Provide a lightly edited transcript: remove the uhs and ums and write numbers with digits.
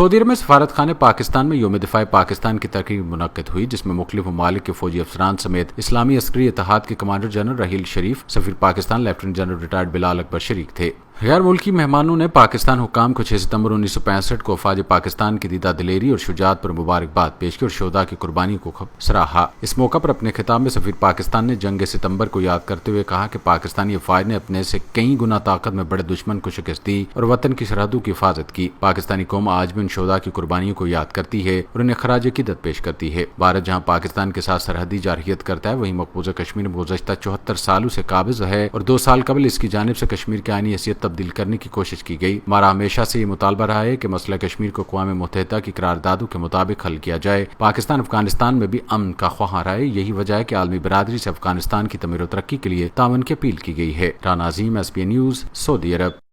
سعودی عرب میں سفارت خانے پاکستان میں یوم دفاع پاکستان کی تقریب منعقد ہوئی، جس میں مختلف ممالک کے فوجی افسران سمیت اسلامی عسکری اتحاد کے کمانڈر جنرل رحیل شریف، سفیر پاکستان لیفٹیننٹ جنرل ریٹائرڈ بلال اکبر شریک تھے۔ غیر ملکی مہمانوں نے پاکستان حکام کو 6 ستمبر 1965 کو افواج پاکستان کی دیدہ دلیری اور شجاعت پر مبارکباد پیش کی اور شہداء کی قربانی کو سراہا۔ اس موقع پر اپنے خطاب میں سفیر پاکستان نے جنگ ستمبر کو یاد کرتے ہوئے کہا کہ پاکستانی افواج نے اپنے سے کئی گنا طاقت میں بڑے دشمن کو شکست دی اور وطن کی سرحدوں کی حفاظت کی۔ پاکستانی قوم آج بھی ان شہداء کی قربانیوں کو یاد کرتی ہے اور انہیں خراج عقیدت پیش کرتی ہے۔ بھارت جہاں پاکستان کے ساتھ سرحدی جارحیت کرتا ہے، وہیں مقبوضہ کشمیر میں گزشتہ 74 سالوں سے قابض ہے اور 2 سال قبل اس کی جانب سے کشمیر کی آئینی حیثیت تبدیل کرنے کی کوشش کی گئی۔ ہمارا ہمیشہ سے یہ مطالبہ رہا ہے کہ مسئلہ کشمیر کو اقوام متحدہ کی قراردادوں کے مطابق حل کیا جائے۔ پاکستان افغانستان میں بھی امن کا خواہاں رہا ہے، یہی وجہ ہے کہ عالمی برادری سے افغانستان کی تعمیر و ترقی کے لیے تعاون کی اپیل کی گئی ہے۔ رانا عظیم، SBN نیوز، سعودی عرب۔